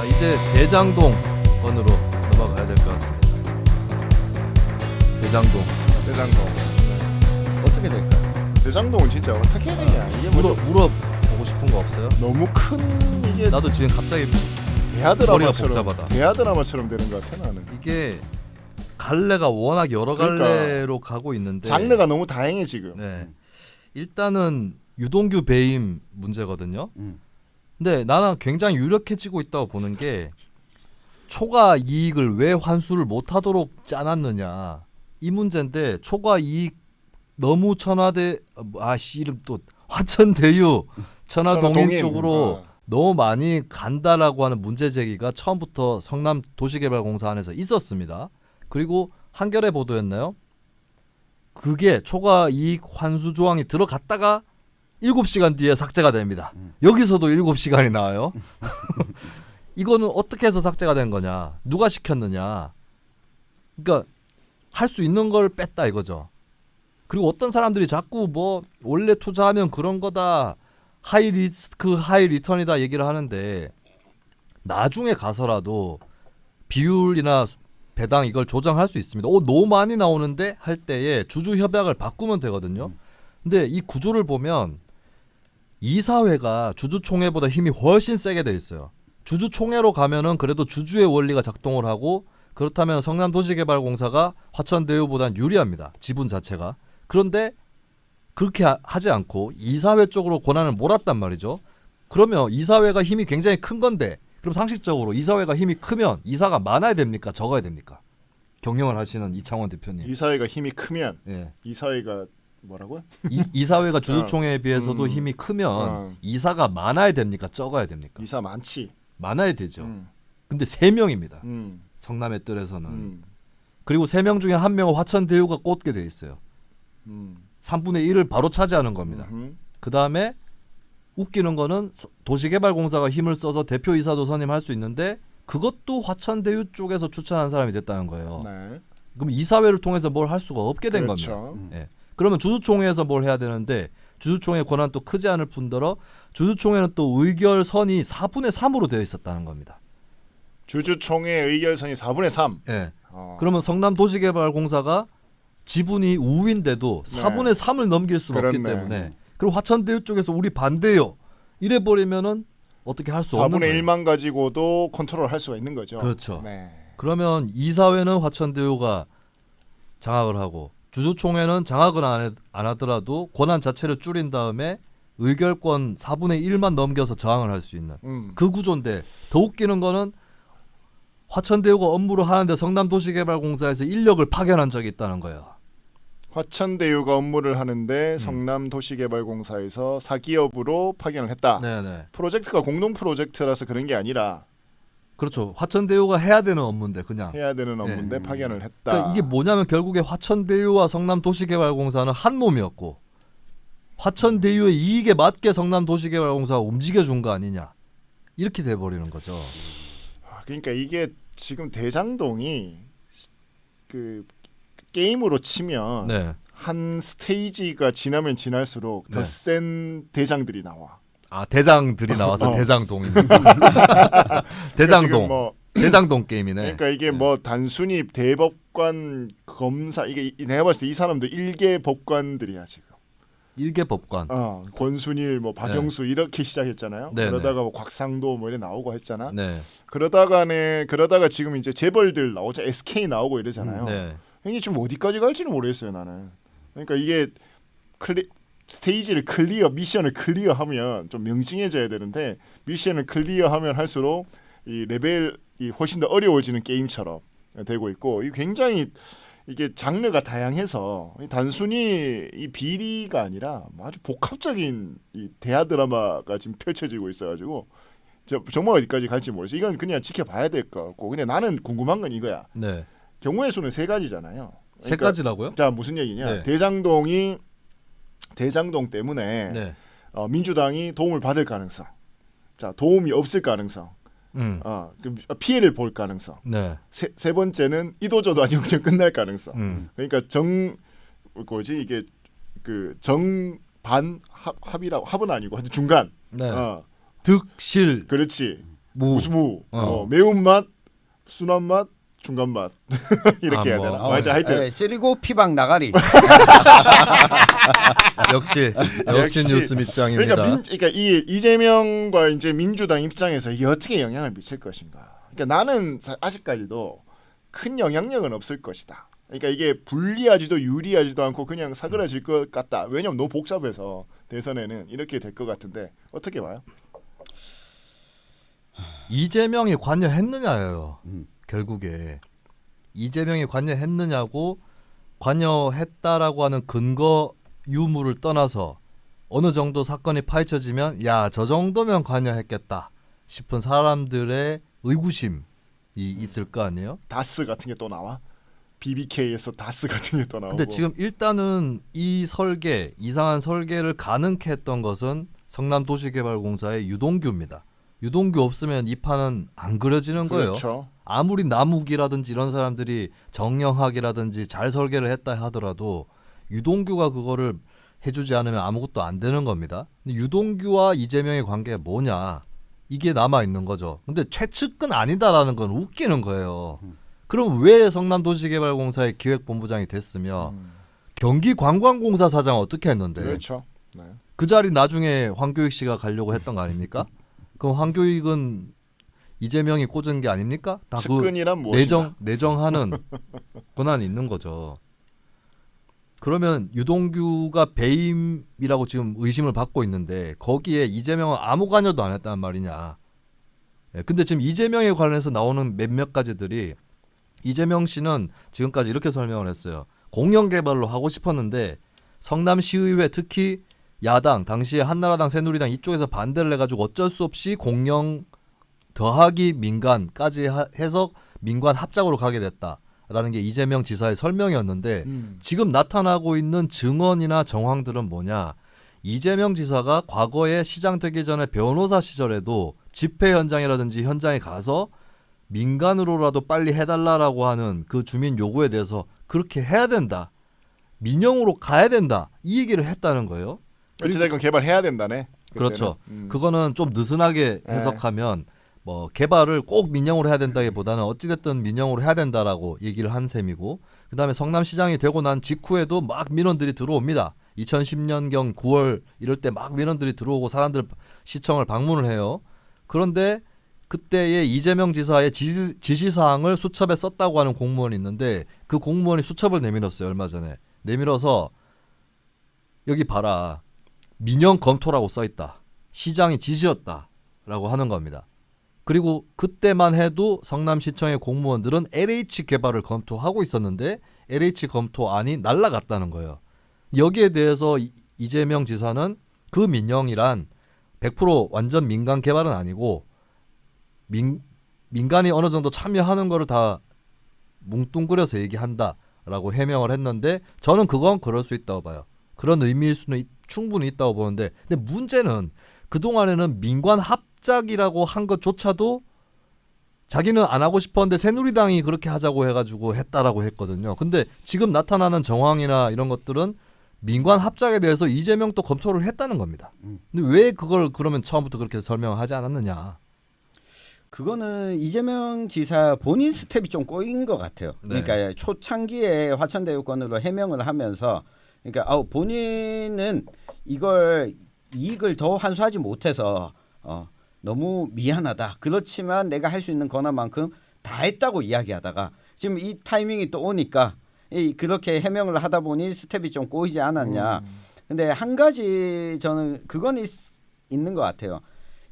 자, 이제 대장동 건으로 넘어가야 될 것 같습니다. 대장동 어떻게 될까요? 대장동은 진짜 어떻게 해야 되냐. 이게 물어보고 싶은 거 없어요? 너무 큰 이게 나도 지금 갑자기 머리가 대하드라마처럼 복잡하다. 대하드라마처럼 되는 것 같아 나는. 이게 갈래가 워낙 여러 그러니까. 갈래로 가고 있는데 장르가 너무 다양해 지금. 네. 일단은 유동규 배임 문제거든요. 음. 근데 나는 굉장히 유력해지고 있다고 보는 게 초과 이익을 왜 환수를 못하도록 짜놨느냐 이 문제인데 초과 이익 너무 천하대 이름 또 화천대유 천하동인 쪽으로 너무 많이 간다라고 하는 문제 제기가 처음부터 성남도시개발공사 안에서 있었습니다. 그리고 한겨레 보도였나요? 그게 초과 이익 환수 조항이 들어갔다가 7시간 뒤에 삭제가 됩니다. 여기서도 7시간이 나와요. 이거는 어떻게 해서 삭제가 된 거냐? 누가 시켰느냐? 그러니까 할 수 있는 걸 뺐다 이거죠. 그리고 어떤 사람들이 자꾸 뭐 원래 투자하면 그런 거다. 하이 리스크 하이 리턴이다 얘기를 하는데 나중에 가서라도 비율이나 배당 이걸 조정할 수 있습니다. 너무 많이 나오는데 할 때에 주주 협약을 바꾸면 되거든요. 근데 이 구조를 보면 이사회가 주주총회보다 힘이 훨씬 세게 돼 있어요. 주주총회로 가면은 그래도 주주의 원리가 작동을 하고 그렇다면 성남도시개발공사가 화천대유보단 유리합니다. 지분 자체가. 그런데 그렇게 하지 않고 이사회 쪽으로 권한을 몰았단 말이죠. 그러면 이사회가 힘이 굉장히 큰 건데 그럼 상식적으로 이사회가 힘이 크면 이사가 많아야 됩니까? 적어야 됩니까? 경영을 하시는 이창원 대표님. 이사회가 힘이 크면 예. 이사회가 뭐라고요? 이사회가 주주총회에 비해서도 힘이 크면 이사가 많아야 됩니까? 적어야 됩니까? 이사 많지. 많아야 되죠. 근데 3명입니다. 음. 성남의 뜰에서는. 그리고 3명 중에 1명은 화천대유가 꽂게 돼 있어요. 3분의 1을 바로 차지하는 겁니다. 그 다음에 웃기는 거는 도시개발공사가 힘을 써서 대표이사도 선임할 수 있는데 그것도 화천대유 쪽에서 추천한 사람이 됐다는 거예요. 네. 그럼 이사회를 통해서 뭘 할 수가 없게 된 그렇죠. 겁니다. 예. 그러면 주주총회에서 뭘 해야 되는데 주주총회 권한도 크지 않을 뿐더러 주주총회는 또 의결선이 4분의 3으로 되어 있었다는 겁니다. 주주총회 의결선이 4분의 3. 예. 그러면 성남도시개발공사가 지분이 우인데도 4분의 3을 넘길 수는 없기 때문에 그리고 화천대유 쪽에서 우리 반대요. 이래 버리면은 어떻게 할 수 없는 4분의 거예요. 1만 가지고도 컨트롤 할 수가 있는 거죠. 그렇죠. 네. 그러면 이사회는 화천대유가 장악을 하고 주주총회는 장악을 안 하더라도 권한 자체를 줄인 다음에 의결권 4분의 1만 넘겨서 저항을 할 수 있는 그 구조인데 더 웃기는 거는 화천대유가 업무를 하는데 성남도시개발공사에서 인력을 파견한 적이 있다는 거예요. 화천대유가 업무를 하는데 성남도시개발공사에서 사기업으로 파견을 했다. 네네. 프로젝트가 공동 프로젝트라서 그런 게 아니라 그렇죠. 화천대유가 해야 되는 업무인데 그냥. 해야 되는 업무인데 파견을 했다. 그러니까 이게 뭐냐면 결국에 화천대유와 성남도시개발공사는 한 몸이었고 화천대유의 이익에 맞게 성남도시개발공사가 움직여준 거 아니냐. 이렇게 돼버리는 거죠. 그러니까 이게 지금 대장동이 그 게임으로 치면 네. 한 스테이지가 지나면 지날수록 더 센 대장들이 나와. 대장들이 나와서 대장동입니다. 대장동. 지금 뭐 대장동 게임이네. 그러니까 이게 뭐 단순히 대법관 검사 이게 내가 봤을 때 이 사람들 일개 법관들이야 지금. 일개 법관. 권순일 뭐 박영수 이렇게 시작했잖아요. 네네. 그러다가 뭐 곽상도 뭐 이래 나오고 했잖아. 네. 그러다가 지금 이제 재벌들 나오죠. SK 나오고 이러잖아요. 네. 이게 지금 어디까지 갈지는 모르겠어요 나는. 그러니까 이게 스테이지를 미션을 클리어하면 좀 명징해져야 되는데 미션을 클리어하면 할수록 이 레벨이 훨씬 더 어려워지는 게임처럼 되고 있고 이 굉장히 이게 장르가 다양해서 단순히 이 비리가 아니라 아주 복합적인 이 대하 드라마가 지금 펼쳐지고 있어가지고 정말 어디까지 갈지 모르겠어요. 이건 그냥 지켜봐야 될 것 같고 근데 나는 궁금한 건 이거야. 네. 경우의 수는 3가지잖아요. 세 가지라고요? 자 무슨 얘기냐? 네. 대장동 때문에 네. 민주당이 도움을 받을 가능성, 자 도움이 없을 가능성, 그 피해를 볼 가능성. 네. 세 번째는 이도저도 아니고 그냥 끝날 가능성. 그러니까 이게 그 정반 합이라고 합은 아니고 중간. 네. 득실. 그렇지. 무스무, 매운맛, 순한 맛, 중간 맛 이렇게 해야 되나? 하여튼 쓰리고 피방 나가리. 역시 뉴스 밑장입니다. 그러니까 이 이재명과 이제 민주당 입장에서 이게 어떻게 영향을 미칠 것인가. 그러니까 나는 아직까지도 큰 영향력은 없을 것이다. 그러니까 이게 불리하지도 유리하지도 않고 그냥 사그라질 것 같다. 왜냐면 너무 복잡해서 대선에는 이렇게 될 것 같은데 어떻게 봐요? 이재명이 관여했느냐예요. 결국에 이재명이 관여했느냐고 관여했다라고 하는 근거 유무를 떠나서 어느 정도 사건이 파헤쳐지면 야, 저 정도면 관여했겠다 싶은 사람들의 의구심이 있을 거 아니에요? 다스 같은 게 또 나와? BBK에서 다스 같은 게 또 나오고. 근데 지금 일단은 이 설계, 이상한 설계를 가능케 했던 것은 성남도시개발공사의 유동규입니다. 유동규 없으면 이 판은 안 그려지는 거예요. 그렇죠. 아무리 남욱이라든지 이런 사람들이 정영학이라든지 잘 설계를 했다 하더라도 유동규가 그거를 해주지 않으면 아무것도 안 되는 겁니다. 근데 유동규와 이재명의 관계가 뭐냐, 이게 남아 있는 거죠. 근데 최측근 아니다라는 건 웃기는 거예요. 그럼 왜 성남도시개발공사의 기획본부장이 됐으며 경기관광공사 사장 어떻게 했는데? 그렇죠. 네. 그 자리 나중에 황교익 씨가 가려고 했던 거 아닙니까? 그럼 황교익은 이재명이 꽂은 게 아닙니까? 다 측근이란 무엇이다. 내정하는 권한이 있는 거죠. 그러면 유동규가 배임이라고 지금 의심을 받고 있는데 거기에 이재명은 아무 관여도 안 했단 말이냐. 근데 지금 이재명에 관련해서 나오는 몇몇 가지들이 이재명 씨는 지금까지 이렇게 설명을 했어요. 공영개발로 하고 싶었는데 성남시의회 특히 야당, 당시에 한나라당, 새누리당 이쪽에서 반대를 해가지고 어쩔 수 없이 공영 더하기 민간까지 해서 민관 합작으로 가게 됐다라는 게 이재명 지사의 설명이었는데 지금 나타나고 있는 증언이나 정황들은 뭐냐. 이재명 지사가 과거에 시장 되기 전에 변호사 시절에도 집회 현장이라든지 현장에 가서 민간으로라도 빨리 해달라라고 하는 그 주민 요구에 대해서 그렇게 해야 된다. 민영으로 가야 된다. 이 얘기를 했다는 거예요. 어찌됐건 개발해야 된다네. 그렇죠. 그거는 좀 느슨하게 해석하면 뭐 개발을 꼭 민영으로 해야 된다기보다는 어찌됐든 민영으로 해야 된다라고 얘기를 한 셈이고, 그다음에 성남시장이 되고 난 직후에도 막 민원들이 들어옵니다. 2010년경 9월 이럴 때 막 민원들이 들어오고 사람들 시청을 방문을 해요. 그런데 그때의 이재명 지사의 지시사항을 수첩에 썼다고 하는 공무원이 있는데 그 공무원이 수첩을 내밀었어요. 얼마 전에. 내밀어서 여기 봐라. 민영 검토라고 써있다. 시장이 지시였다라고 하는 겁니다. 그리고 그때만 해도 성남시청의 공무원들은 LH 개발을 검토하고 있었는데 LH 검토안이 날라갔다는 거예요. 여기에 대해서 이재명 지사는 그 민영이란 100% 완전 민간 개발은 아니고 민간이 어느 정도 참여하는 거를 다 뭉뚱그려서 얘기한다라고 해명을 했는데 저는 그건 그럴 수 있다고 봐요. 그런 의미일 수는 충분히 있다고 보는데, 근데 문제는 그동안에는 민관 합작이라고 한 것조차도 자기는 안 하고 싶었는데 새누리당이 그렇게 하자고 해가지고 했다라고 했거든요. 근데 지금 나타나는 정황이나 이런 것들은 민관 합작에 대해서 이재명도 검토를 했다는 겁니다. 근데 왜 그걸 그러면 처음부터 그렇게 설명하지 않았느냐. 그거는 이재명 지사 본인 스텝이 좀 꼬인 것 같아요. 네. 그러니까 초창기에 화천대유권으로 해명을 하면서 그러니까 본인은 이걸 이익을 더 환수하지 못해서 너무 미안하다. 그렇지만 내가 할 수 있는 권한만큼 다 했다고 이야기하다가 지금 이 타이밍이 또 오니까 그렇게 해명을 하다 보니 스텝이 좀 꼬이지 않았냐. 근데 한 가지 저는 그건 있는 것 같아요.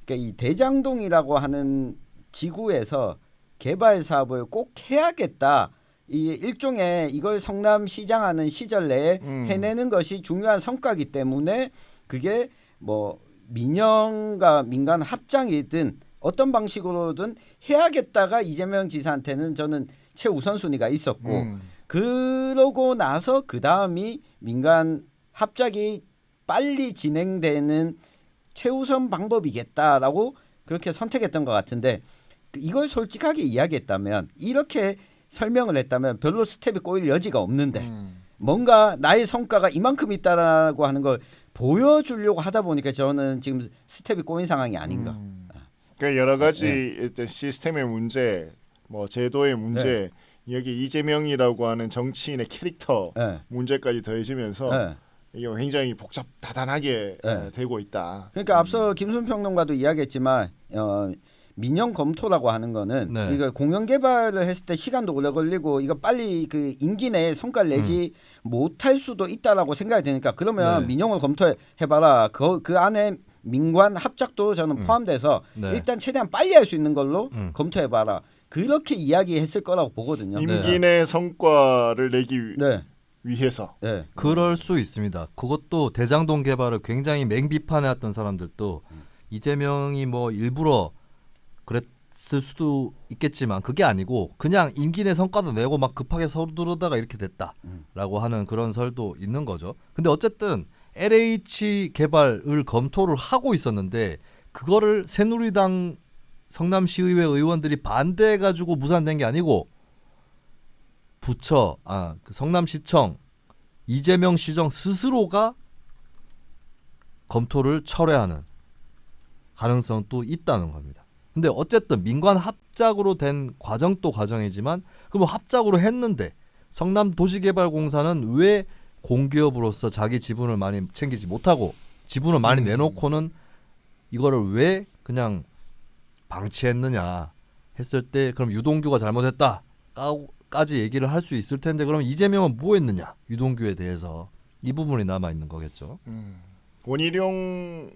그러니까 이 대장동이라고 하는 지구에서 개발 사업을 꼭 해야겠다. 이 일종의 이걸 성남시장하는 시절 내에 해내는 것이 중요한 성과이기 때문에 그게 뭐 민영과 민간 합장이든 어떤 방식으로든 해야겠다가 이재명 지사한테는 저는 최우선순위가 있었고 그러고 나서 그 다음이 민간 합작이 빨리 진행되는 최우선 방법이겠다라고 그렇게 선택했던 것 같은데 이걸 솔직하게 이야기했다면 이렇게 설명을 했다면 별로 스텝이 꼬일 여지가 없는데 뭔가 나의 성과가 이만큼 있다라고 하는 걸 보여주려고 하다 보니까 저는 지금 스텝이 꼬인 상황이 아닌가. 그 여러 가지 일단 시스템의 문제, 뭐 제도의 문제, 여기 이재명이라고 하는 정치인의 캐릭터 문제까지 더해지면서 이게 굉장히 다단하게 되고 있다. 그러니까 앞서 김순 평론가도 이야기했지만 민영 검토라고 하는 거는 이거 공영 개발을 했을 때 시간도 오래 걸리고 이거 빨리 그 임기 내에 성과를 내지 못할 수도 있다라고 생각이 드니까 그러면 민영을 검토해봐라. 그 안에 민관 합작도 저는 포함돼서 일단 최대한 빨리 할 수 있는 걸로 검토해봐라. 그렇게 이야기했을 거라고 보거든요. 임기 내 성과를 내기 위해서. 그럴 수 있습니다. 그것도 대장동 개발을 굉장히 맹비판해왔던 사람들도 이재명이 뭐 일부러 그랬을 수도 있겠지만 그게 아니고 그냥 임기 내 성과도 내고 막 급하게 서두르다가 이렇게 됐다라고 하는 그런 설도 있는 거죠. 근데 어쨌든 LH 개발을 검토를 하고 있었는데 그거를 새누리당 성남시의회 의원들이 반대해가지고 무산된 게 아니고 그 성남시청 이재명 시정 스스로가 검토를 철회하는 가능성도 있다는 겁니다. 근데 어쨌든 민관 합작으로 된 과정도 과정이지만 그럼 합작으로 했는데 성남도시개발공사는 왜 공기업으로서 자기 지분을 많이 챙기지 못하고 지분을 많이 내놓고는 이거를 왜 그냥 방치했느냐 했을 때 그럼 유동규가 잘못했다까지 얘기를 할 수 있을 텐데 그럼 이재명은 뭐 했느냐 유동규에 대해서 이 부분이 남아 있는 거겠죠. 원희룡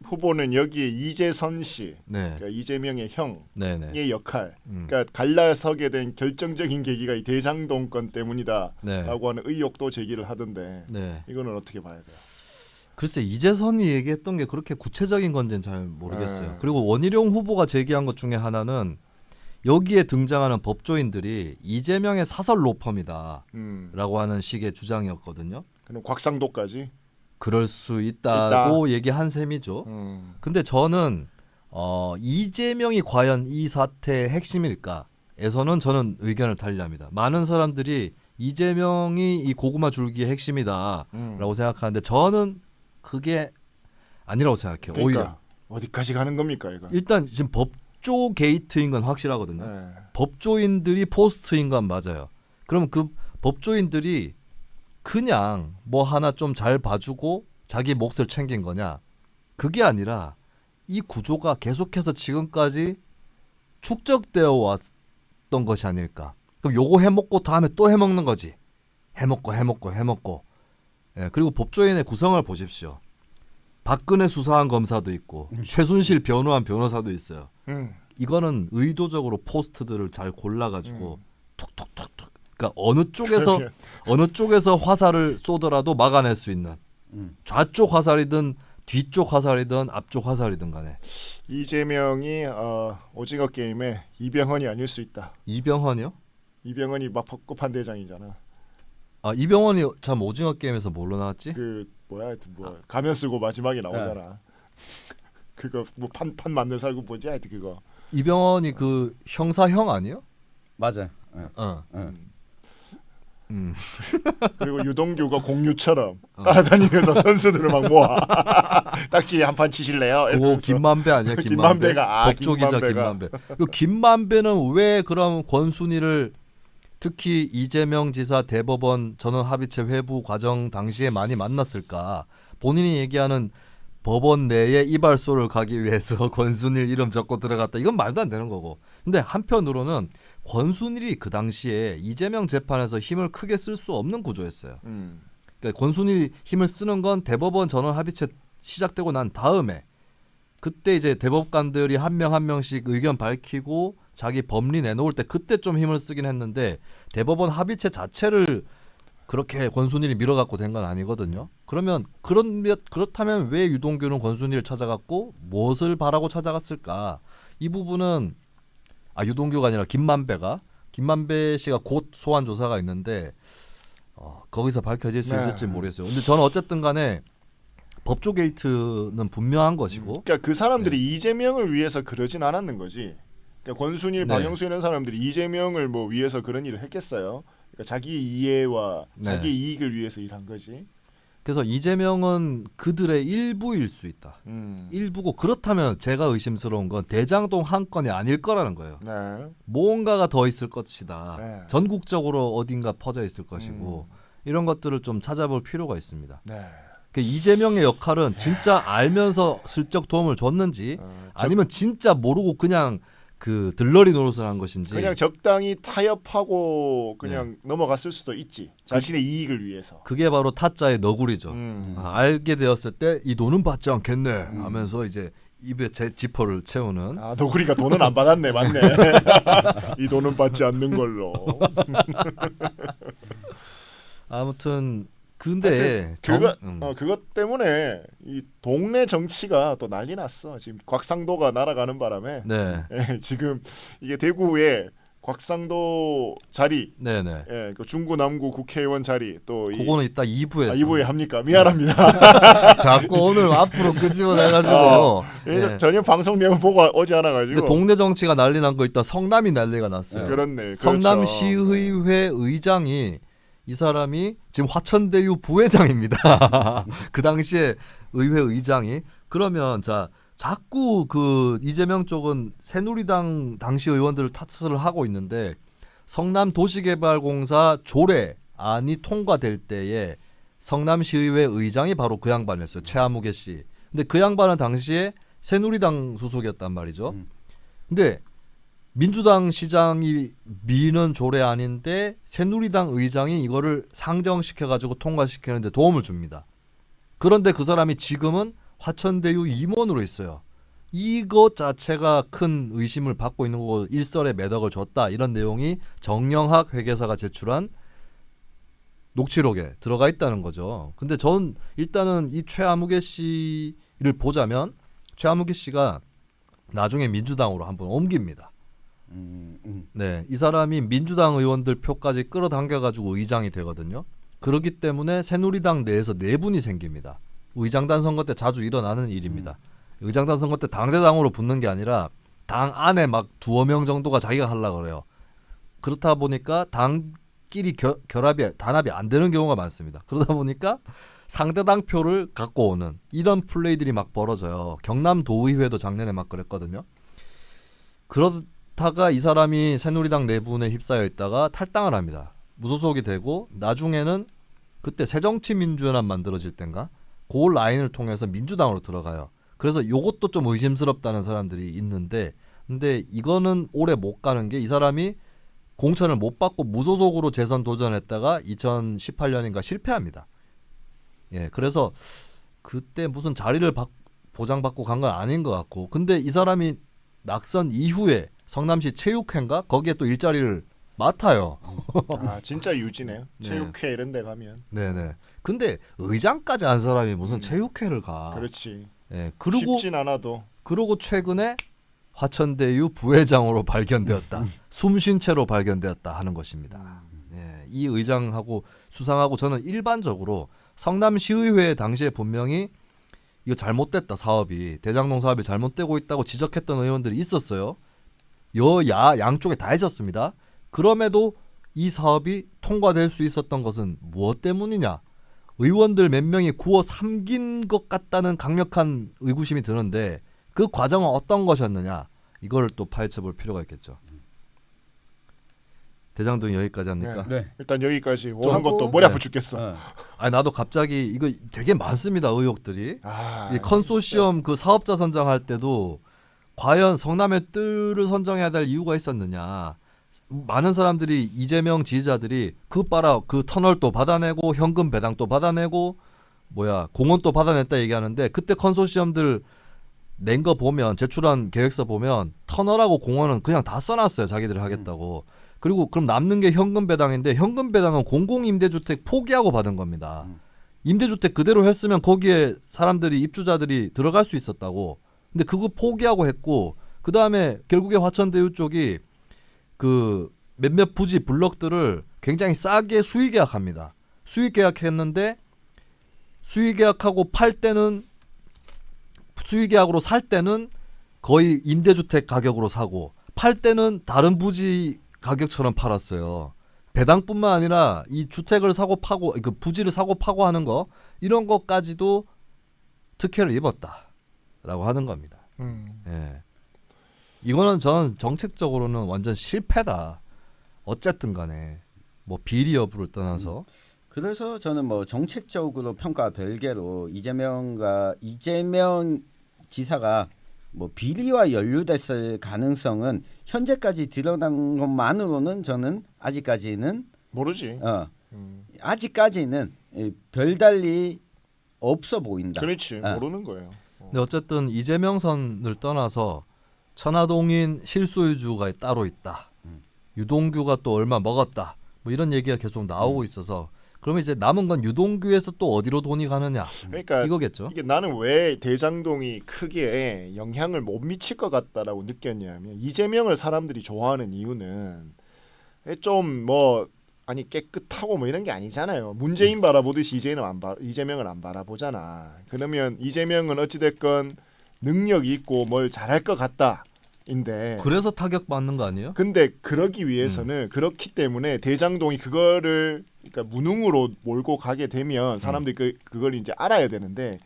후보는 여기에 이재선 씨, 그러니까 이재명의 형의 역할, 그러니까 갈라서게 된 결정적인 계기가 이 대장동 건 때문이다라고 하는 의혹도 제기를 하던데 이거는 어떻게 봐야 돼요? 글쎄 이재선이 얘기했던 게 그렇게 구체적인 건지는 잘 모르겠어요. 그리고 원희룡 후보가 제기한 것 중에 하나는 여기에 등장하는 법조인들이 이재명의 사설 로펌이다라고 하는 식의 주장이었거든요. 그럼 곽상도까지? 그럴 수 있다고 얘기한 셈이죠. 근데 저는 이재명이 과연 이 사태의 핵심일까에서는 저는 의견을 달리합니다. 많은 사람들이 이재명이 이 고구마 줄기의 핵심이다라고 생각하는데 저는 그게 아니라고 생각해요. 그러니까 오히려 어디까지 가는 겁니까 이거? 일단 지금 법조 게이트인 건 확실하거든요. 법조인들이 포스트인 건 맞아요. 그럼 그 법조인들이 그냥 뭐 하나 좀 잘 봐주고 자기 몫을 챙긴 거냐? 그게 아니라 이 구조가 계속해서 지금까지 축적되어 왔던 것이 아닐까. 그럼 요거 해먹고 다음에 또 해먹는 거지. 해먹고. 그리고 법조인의 구성을 보십시오. 박근혜 수사한 검사도 있고 최순실 변호한 변호사도 있어요. 이거는 의도적으로 포스트들을 잘 골라가지고 툭툭툭툭. 그러니까 어느 쪽에서 화살을 쏘더라도 막아낼 수 있는 좌쪽 화살이든 뒤쪽 화살이든 앞쪽 화살이든 간에 이재명이 오징어 게임에 이병헌이 아닐 수 있다. 이병헌이요? 이병헌이 막 벚꽃판 대장이잖아. 아 이병헌이 참 오징어 게임에서 뭘로 나왔지? 그 가면 쓰고 마지막에 나오잖아. 그거 뭐 판 만들 살고 뭐지 하여튼 그거. 이병헌이 그 형사형 아니에요? 맞아요. 그리고 유동규가 공유처럼 따라다니면서 선수들을 막 모아. 딱지 한 판 치실래요? 오 김만배 아니야? 김만배가 법조기자 김만배. 그 김만배는 왜 그럼 권순일을 특히 이재명 지사 대법원 전원 합의체 회부 과정 당시에 많이 만났을까? 본인이 얘기하는 법원 내에 이발소를 가기 위해서 권순일 이름 적고 들어갔다. 이건 말도 안 되는 거고. 근데 한편으로는 권순일이 그 당시에 이재명 재판에서 힘을 크게 쓸 수 없는 구조였어요. 그러니까 권순일이 힘을 쓰는 건 대법원 전원 합의체 시작되고 난 다음에 그때 이제 대법관들이 한 명 한 명씩 의견 밝히고 자기 법리 내놓을 때 그때 좀 힘을 쓰긴 했는데 대법원 합의체 자체를 그렇게 권순일이 밀어갖고 된 건 아니거든요. 그러면 그렇다면 왜 유동규는 권순일을 찾아갔고 무엇을 바라고 찾아갔을까? 이 부분은 유동규가 아니라 김만배 씨가 곧 소환 조사가 있는데 거기서 밝혀질 수 있을지 모르겠어요. 근데 저는 어쨌든 간에 법조 게이트는 분명한 것이고. 그러니까 그 사람들이 이재명을 위해서 그러진 않았는 거지. 그러니까 권순일, 박영수 이런 사람들이 이재명을 뭐 위해서 그런 일을 했겠어요. 그러니까 자기 이해와 자기 이익을 위해서 일한 거지. 그래서 이재명은 그들의 일부일 수 있다. 일부고 그렇다면 제가 의심스러운 건 대장동 한 건이 아닐 거라는 거예요. 네. 뭔가가 더 있을 것이다. 네. 전국적으로 어딘가 퍼져 있을 것이고 이런 것들을 좀 찾아볼 필요가 있습니다. 네. 그 이재명의 역할은 진짜 알면서 슬쩍 도움을 줬는지 아니면 진짜 모르고 그냥 그 들러리 노릇을 한 것인지 그냥 적당히 타협하고 그냥 넘어갔을 수도 있지. 자신의 이익을 위해서. 그게 바로 타짜의 너구리죠. 음. 알게 되었을 때 이 돈은 받지 않겠네 하면서 이제 입에 제 지퍼를 채우는 아, 너구리가 돈은 안 받았네, 맞네. 이 돈은 받지 않는 걸로. 아무튼 근데 그것 때문에 이 동네 정치가 또 난리 났어. 지금 곽상도가 날아가는 바람에 네, 예, 지금 이게 대구에 곽상도 자리, 네네. 예, 그 중구 남구 국회의원 자리 또 그거는 이따 2부에서 2부에 합니까? 미안합니다. 자꾸 오늘 앞으로 끄집어내가지고 네. 전혀 방송 내용 보고 오지 않아가지고. 근데 동네 정치가 난리 난 거 일단 성남이 난리가 났어요. 그렇네. 성남시의회 의장이 이 사람이 지금 화천대유 부회장입니다. 그 당시에 의회 의장이 그러면 자 자꾸 그 이재명 쪽은 새누리당 당시 의원들을 탓을 하고 있는데 성남도시개발공사 조례안이 통과될 때에 성남시의회 의장이 바로 그 양반이었어요. 최아무개 씨. 근데 그 양반은 당시에 새누리당 소속이었단 말이죠. 근데 민주당 시장이 미는 조례안인데 새누리당 의장이 이거를 상정시켜가지고 통과시키는데 도움을 줍니다. 그런데 그 사람이 지금은 화천대유 임원으로 있어요. 이것 자체가 큰 의심을 받고 있는 거고 일설에 매덕을 줬다. 이런 내용이 정영학 회계사가 제출한 녹취록에 들어가 있다는 거죠. 근데 전 일단은 이 최아무개 씨를 보자면 최아무개 씨가 나중에 민주당으로 한번 옮깁니다. 네, 이 사람이 민주당 의원들 표까지 끌어당겨가지고 의장이 되거든요. 그렇기 때문에 새누리당 내에서 내분이 생깁니다. 의장단 선거 때 자주 일어나는 일입니다. 의장단 선거 때 당대당으로 붙는 게 아니라 당 안에 막 두어 명 정도가 자기가 하려고 그래요. 그렇다 보니까 당끼리 단합이 안 되는 경우가 많습니다. 그러다 보니까 상대당 표를 갖고 오는 이런 플레이들이 막 벌어져요. 경남도의회도 작년에 막 그랬거든요. 그러다가 이 사람이 새누리당 내분에 휩싸여 있다가 탈당을 합니다. 무소속이 되고 나중에는 그때 새정치민주연합 만들어질 땐가 그 라인을 통해서 민주당으로 들어가요. 그래서 요것도 좀 의심스럽다는 사람들이 있는데 근데 이거는 오래 못 가는 게 이 사람이 공천을 못 받고 무소속으로 재선 도전했다가 2018년인가 실패합니다. 예, 그래서 그때 무슨 자리를 보장받고 간 건 아닌 것 같고 근데 이 사람이 낙선 이후에 성남시 체육회인가 거기에 또 일자리를 맡아요. 아 진짜 유지네요. 네. 체육회 이런 데 가면. 네네. 근데 의장까지 한 사람이 무슨 체육회를 가. 그렇지. 예, 그리고 쉽진 않아도. 그러고 최근에 화천대유 부회장으로 발견되었다. 숨쉰 채로 발견되었다 하는 것입니다. 예, 이 의장하고 수상하고 저는 일반적으로 성남시의회 당시에 분명히 이거 잘못됐다 사업이 대장동 사업이 잘못되고 있다고 지적했던 의원들이 있었어요. 여야 양쪽에 다 있었습니다. 그럼에도 이 사업이 통과될 수 있었던 것은 무엇 때문이냐? 의원들 몇 명이 구워 삼긴 것 같다는 강력한 의구심이 드는데 그 과정은 어떤 것이었느냐? 이걸 또 파헤쳐볼 필요가 있겠죠. 대장동 여기까지 합니까? 네. 일단 여기까지 좀 한 것도 하고, 머리 네. 아파 죽겠어. 아니 나도 갑자기 이거 되게 많습니다 의혹들이. 아, 이 컨소시엄 그 사업자 선정할 때도 과연 성남의 뜰을 선정해야 될 이유가 있었느냐? 많은 사람들이 이재명 지지자들이 그 봐라 그 터널도 받아내고 현금 배당도 받아내고 공원도 받아냈다 얘기하는데 그때 컨소시엄들 낸 거 보면 제출한 계획서 보면 터널하고 공원은 그냥 다 써놨어요 자기들이 하겠다고. 그리고 그럼 남는 게 현금 배당인데 현금 배당은 공공임대주택 포기하고 받은 겁니다. 임대주택 그대로 했으면 거기에 사람들이 입주자들이 들어갈 수 있었다고. 근데 그거 포기하고 했고 그 다음에 결국에 화천대유 쪽이 그 몇몇 부지 블럭들을 굉장히 싸게 수의 계약합니다. 수의 계약했는데 수의 계약하고 팔 때는 수의 계약으로 살 때는 거의 임대주택 가격으로 사고 팔 때는 다른 부지 가격처럼 팔았어요. 배당뿐만 아니라 이 주택을 사고 파고 그 부지를 사고 파고 하는 거 이런 것까지도 특혜를 입었다라고 하는 겁니다. 예. 이거는 저는 정책적으로는 완전 실패다. 어쨌든 간에 뭐 비리 여부를 떠나서 그래서 저는 뭐 정책적으로 평가 별개로 이재명 지사가 뭐 비리와 연루됐을 가능성은 현재까지 드러난 것만으로는 저는 아직까지는 모르지. 아직까지는 별달리 없어 보인다. 그렇지. 모르는 거예요. 근데 어쨌든 이재명 선을 떠나서 천하동인 실소유주가 따로 있다. 유동규가 또 얼마 먹었다. 뭐 이런 얘기가 계속 나오고 있어서 그러면 이제 남은 건 유동규에서 또 어디로 돈이 가느냐. 그러니까 이거겠죠. 이게 나는 왜 대장동이 크게 영향을 못 미칠 것 같다라고 느꼈냐면 이재명을 사람들이 좋아하는 이유는 좀 뭐 아니 깨끗하고 뭐 이런 게 아니잖아요. 문재인 바라보듯이 이재명을 안 바라보잖아. 그러면 이재명은 어찌됐건 능력이 있고 뭘 잘할 것 같다인데 그래서 타격받는 거 아니에요? 근데 그러기 위해서는 그렇기 때문에 대장동이 그거를 그러니까 무능으로 몰고 가게 되면 사람들이 그걸 이제 알아야 되는데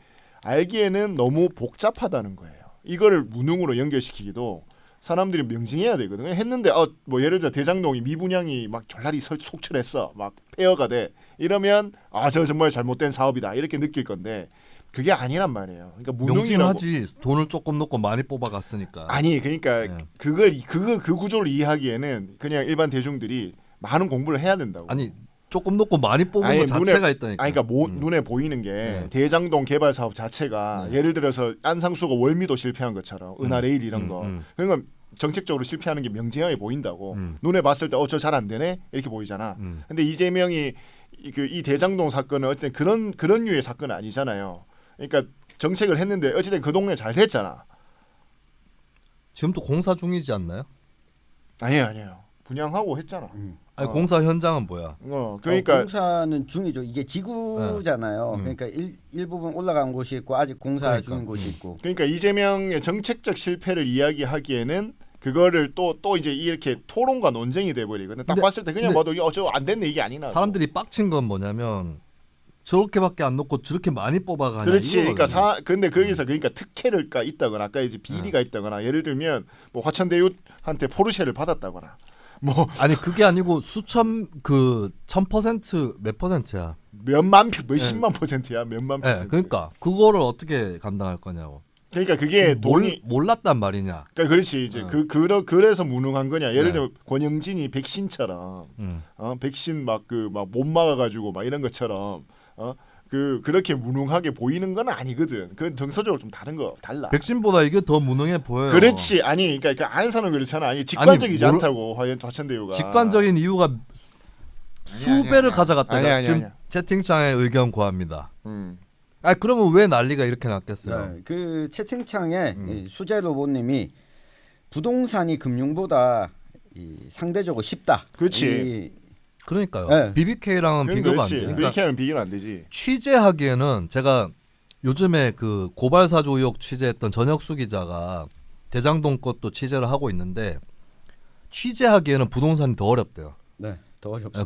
알기에는 너무 복잡하다는 거예요. 이거를 무능으로 연결시키기도 사람들이 명징해야 되거든요. 했는데 뭐 예를 들어 대장동이 미분양이 막 졸라리 속출했어. 막 폐허가 돼. 이러면 저 정말 잘못된 사업이다. 이렇게 느낄 건데 그게 아니란 말이에요. 그러니까 무능이라고 명징하지. 돈을 조금 넣고 많이 뽑아갔으니까. 아니 그러니까 네. 그 구조를 이해하기에는 그냥 일반 대중들이 많은 공부를 해야 된다고. 아니 조금 넣고 많이 뽑은 아니, 거 자체가 있다니까. 아니 그러니까 눈에 보이는 게 대장동 개발 사업 자체가 예를 들어서 안상수가 월미도 실패한 것처럼 은하레일 이런 거 그러니까 정책적으로 실패하는 게 명징하게 보인다고. 눈에 봤을 때 저 잘 안 되네 이렇게 보이잖아. 근데 이재명이 이 대장동 사건은 어쨌든 그런 류의 사건은 아니잖아요. 그러니까 정책을 했는데 어쨌든 그 동네 잘 됐잖아. 지금도 공사 중이지 않나요? 아니에요. 분양하고 했잖아. 아니 공사 현장은 뭐야? 그러니까 공사는 중이죠. 이게 지구잖아요. 그러니까 일부분 올라간 곳이 있고 아직 공사 중인 곳이 있고. 그러니까 이재명의 정책적 실패를 이야기하기에는 그거를 또 이제 이렇게 토론과 논쟁이 돼 버리거든. 딱 봤을 때 그냥 봐도 저 안 됐네 이게 아니나. 사람들이 빡친 건 뭐냐면 저렇게밖에 안 넣고 저렇게 많이 뽑아가냐. 그렇지. 이거거든요. 그러니까 근데 거기서 그러니까 특혜가 있다거나 아까 이제 비리가 있다거나 예를 들면 뭐 화천대유한테 포르쉐를 받았다거나 뭐 아니 그게 아니고 수천 1000% 몇 퍼센트야. 몇십만 %야. 몇만 %. 네, 그러니까 그거를 어떻게 감당할 거냐고. 그러니까 그게 돈이 몰랐단 말이냐. 그러니까 그렇지 이제 그래서 무능한 거냐. 예를 들면 권영진이 백신처럼 백신 막 못 막아가지고 막 이런 것처럼 그렇게 무능하게 보이는 건 아니거든. 그건 정서적으로 좀 달라. 백신보다 이게 더 무능해 보여요. 그렇지. 아니 그러니까 그 안사는 그렇잖아. 아니 직관적이지 않다고 화천대유가. 직관적인 이유가 수배를 가져갔다. 아니야. 지금 채팅창에 의견 구합니다. 그러면 왜 난리가 이렇게 났겠어요? 네, 그 채팅창에 수재 로봇님이 부동산이 금융보다 상대적으로 쉽다. 그렇지. 그러니까요. 네. BBK랑은 비교가 안 돼. 그러니까 BBK는 비교는 안 되지. 취재하기에는 제가 요즘에 그 고발사주 의혹 취재했던 전혁수 기자가 대장동 것도 취재를 하고 있는데 취재하기에는 부동산이 더 어렵대요. 네, 더 어렵습니다.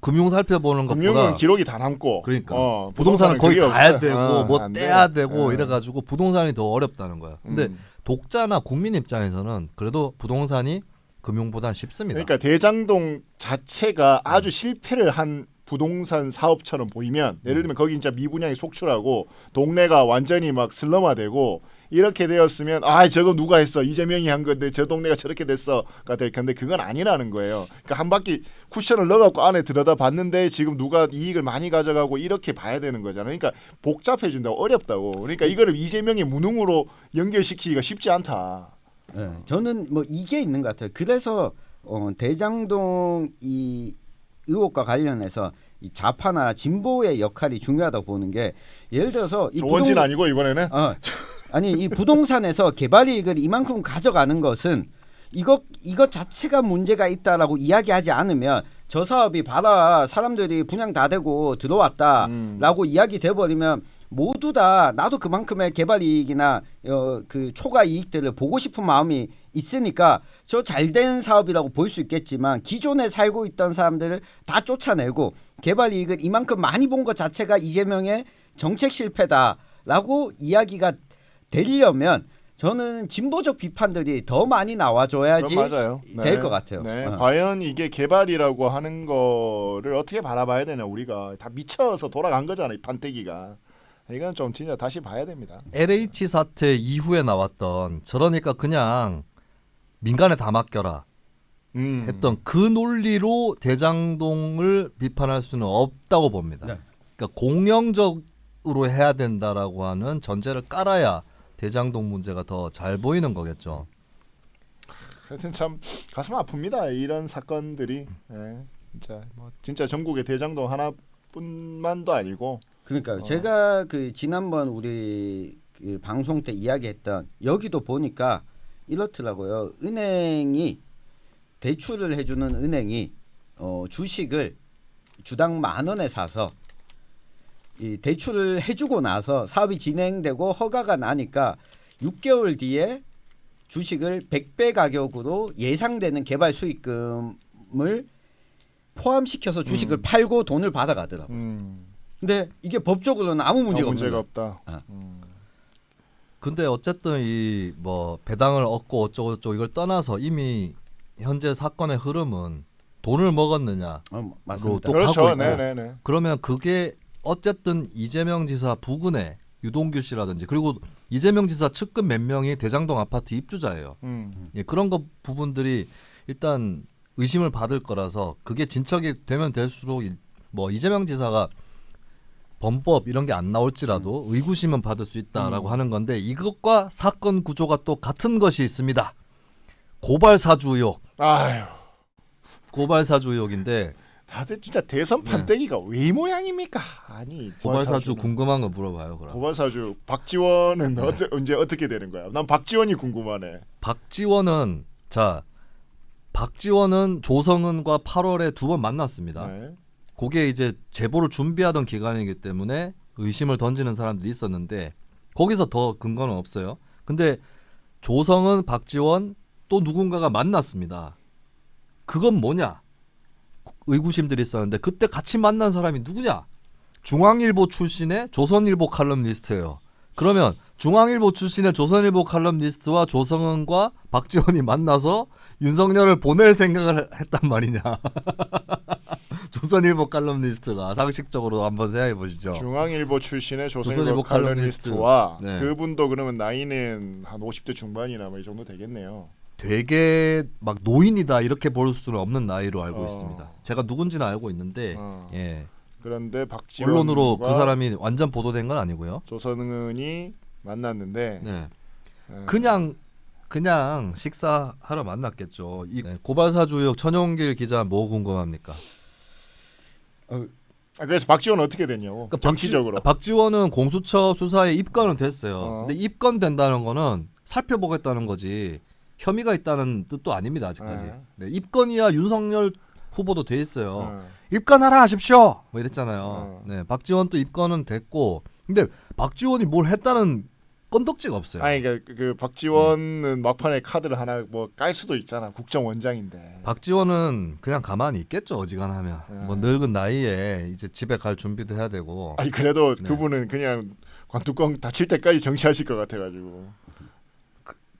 금융 살펴보는 금융은 것보다 기록이 다 남고. 그러니까 부동산은 거의 그게 가야 없어요. 되고 뭐 안 떼야 돼. 되고 이래가지고 부동산이 더 어렵다는 거야. 근데 독자나 국민 입장에서는 그래도 부동산이 금융보다 쉽습니다. 그러니까 대장동 자체가 아주 실패를 한 부동산 사업처럼 보이면 예를 들면 거기 진짜 미분양이 속출하고 동네가 완전히 막 슬럼화되고 이렇게 되었으면 저거 누가 했어 이재명이 한 건데 저 동네가 저렇게 됐어가 될 건데 그건 아니라는 거예요. 그러니까 한 바퀴 쿠션을 넣어갖고 안에 들여다 봤는데 지금 누가 이익을 많이 가져가고 이렇게 봐야 되는 거잖아요. 그러니까 복잡해진다고 어렵다고. 그러니까 이거를 이재명의 무능으로 연결시키기가 쉽지 않다. 네, 저는 뭐 이게 있는 것 같아요. 그래서 대장동 이 의혹과 관련해서 이 좌파나 진보의 역할이 중요하다고 보는 게 예를 들어서 이 조원진 아니고 이번에는 아니 이 부동산에서 개발 이익을 이만큼 가져가는 것은 이것 자체가 문제가 있다라고 이야기하지 않으면 저 사업이 봐라 사람들이 분양 다 되고 들어왔다라고 이야기 돼버리면 모두 다 나도 그만큼의 개발 이익이나 그 초과 이익들을 보고 싶은 마음이 있으니까 저 잘된 사업이라고 볼 수 있겠지만 기존에 살고 있던 사람들을 다 쫓아내고 개발 이익을 이만큼 많이 본 것 자체가 이재명의 정책 실패다라고 이야기가 되려면 저는 진보적 비판들이 더 많이 나와줘야지 그건 맞아요. 될 것 같아요. 네. 과연 이게 개발이라고 하는 거를 어떻게 바라봐야 되냐 우리가 다 미쳐서 돌아간 거잖아요. 이 판때기가. 이건 좀 진짜 다시 봐야 됩니다. LH 사태 이후에 나왔던 저러니까 그냥 민간에 다 맡겨라 했던 그 논리로 대장동을 비판할 수는 없다고 봅니다. 네. 그러니까 공영적으로 해야 된다라고 하는 전제를 깔아야 대장동 문제가 더 잘 보이는 거겠죠. 하여튼 참 가슴 아픕니다. 이런 사건들이 진짜 전국의 대장동 하나뿐만도 아니고 그러니까요. 제가 그 지난번 우리 그 방송 때 이야기했던 여기도 보니까 이렇더라고요. 은행이 대출을 해주는 은행이 주식을 주당 10,000원에 사서 이 대출을 해주고 나서 사업이 진행되고 허가가 나니까 6개월 뒤에 주식을 100배 가격으로 예상되는 개발 수익금을 포함시켜서 주식을 팔고 돈을 받아가더라고요. 근데 이게 법적으로는 아무 문제가 없는 거예요. 없다. 근데 어쨌든 이 뭐 배당을 얻고 어쩌고저쩌고 이걸 떠나서 이미 현재 사건의 흐름은 돈을 먹었느냐 맞습니다. 또 그렇죠. 가고 있고. 네네네. 그러면 그게 어쨌든 이재명 지사 부근에 유동규 씨라든지 그리고 이재명 지사 측근 몇 명이 대장동 아파트 입주자예요. 예, 그런 거 부분들이 일단 의심을 받을 거라서 그게 진척이 되면 될수록 뭐 이재명 지사가 범법 이런 게 안 나올지라도 의구심은 받을 수 있다라고 하는 건데 이것과 사건 구조가 또 같은 것이 있습니다. 고발 사주 의혹. 아유. 고발 사주 의혹인데 다들 진짜 대선 판때기가 왜 이 모양입니까? 아니 고발 사주 사주는. 궁금한 거 물어봐요. 그럼. 고발 사주 박지원은 언제 어떻게 되는 거야? 난 박지원이 궁금하네. 박지원은 조성은과 8월에 2번 만났습니다. 네. 그게 이제 제보를 준비하던 기간이기 때문에 의심을 던지는 사람들이 있었는데 거기서 더 근거는 없어요. 근데 조성은, 박지원 또 누군가가 만났습니다. 그건 뭐냐? 의구심들이 있었는데 그때 같이 만난 사람이 누구냐? 중앙일보 출신의 조선일보 칼럼니스트예요. 그러면 중앙일보 출신의 조선일보 칼럼니스트와 조성은과 박지원이 만나서 윤석열을 보낼 생각을 했단 말이냐? 조선일보 칼럼니스트가 상식적으로 한번 생각해 보시죠. 중앙일보 출신의 조선일보 조선일보 칼럼니스트와 네. 그분도 그러면 나이는 한 50대 중반이나 뭐 이 정도 되겠네요. 되게 막 노인이다 이렇게 볼 수는 없는 나이로 알고 어. 있습니다. 제가 누군지는 알고 있는데 예. 그런데 박지원 언론으로 그 사람이 완전 보도된 건 아니고요. 조선은이 만났는데 네. 그냥 식사하러 만났겠죠. 고발 사주 의혹 천용길 기자 뭐 궁금합니까? 그래서 박지원 어떻게 됐냐고. 그러니까 정치적으로. 박지원은 공수처 수사에 입건은 됐어요. 어. 근데 입건된다는 거는 살펴보겠다는 거지 혐의가 있다는 뜻도 아닙니다. 아직까지. 네, 입건이야 윤석열 후보도 돼 있어요. 입건하라 하십시오. 뭐 이랬잖아요. 네, 박지원 또 입건은 됐고, 근데 박지원이 뭘 했다는 건덕지가 없어요. 아니 그러니까 그 박지원은 막판에 카드를 하나 뭐 깔 수도 있잖아. 국정원장인데. 박지원은 그냥 가만히 있겠죠. 어지간하면 뭐 늙은 나이에 이제 집에 갈 준비도 해야 되고. 아니 그래도 네. 그분은 그냥 관뚜껑 닫힐 때까지 정치하실 것 같아가지고.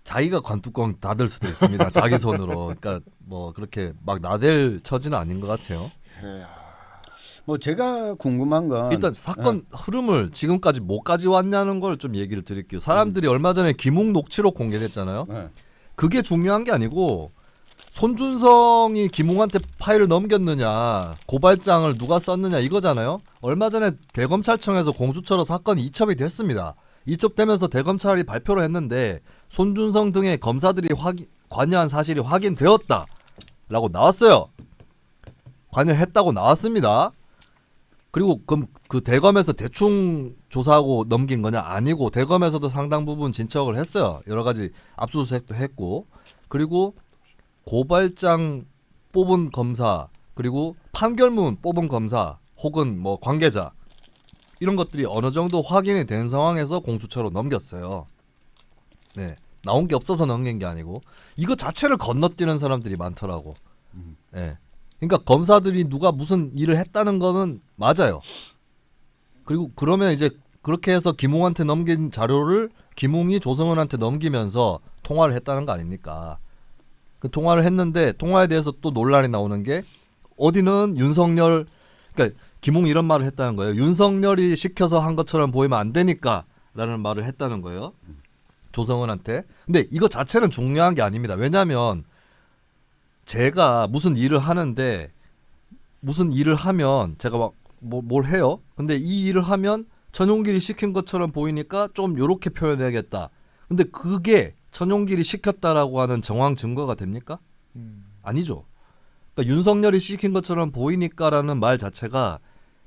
자기가 관뚜껑 닫을 수도 있습니다. 자기 손으로. 그러니까 뭐 그렇게 막 나댈 처지는 아닌 것 같아요. 그래. 뭐 제가 궁금한 건 일단 사건 흐름을 지금까지 뭐까지 왔냐는 걸 좀 얘기를 드릴게요. 사람들이 얼마 전에 김웅 녹취록 공개됐잖아요. 네. 그게 중요한 게 아니고 손준성이 김웅한테 파일을 넘겼느냐, 고발장을 누가 썼느냐 이거잖아요. 얼마 전에 대검찰청에서 공수처로 사건이 이첩이 됐습니다. 이첩되면서 대검찰이 발표를 했는데 손준성 등의 검사들이 관여한 사실이 확인되었다라고 나왔어요. 관여했다고 나왔습니다. 그리고 그럼 그 대검에서 대충 조사하고 넘긴 거냐? 아니고 대검에서도 상당 부분 진척을 했어요. 여러 가지 압수수색도 했고, 그리고 고발장 뽑은 검사, 그리고 판결문 뽑은 검사 혹은 뭐 관계자 이런 것들이 어느 정도 확인이 된 상황에서 공수처로 넘겼어요. 네, 나온 게 없어서 넘긴 게 아니고 이거 자체를 건너뛰는 사람들이 많더라고. 예. 그러니까 검사들이 누가 무슨 일을 했다는 거는 맞아요. 그리고 그러면 이제 그렇게 해서 김웅한테 넘긴 자료를 김웅이 조성은한테 넘기면서 통화를 했다는 거 아닙니까? 그 통화를 했는데 통화에 대해서 또 논란이 나오는 게 어디는 윤석열, 그러니까 김웅이 이런 말을 했다는 거예요. 윤석열이 시켜서 한 것처럼 보이면 안 되니까라는 말을 했다는 거예요. 조성은한테. 근데 이거 자체는 중요한 게 아닙니다. 왜냐하면 제가 무슨 일을 하는데 무슨 일을 하면 제가 막 뭘 해요. 근데 이 일을 하면 전용길이 시킨 것처럼 보이니까 좀 요렇게 표현해야겠다. 근데 그게 전용길이 시켰다라고 하는 정황 증거가 됩니까? 아니죠. 그러니까 윤석열이 시킨 것처럼 보이니까라는 말 자체가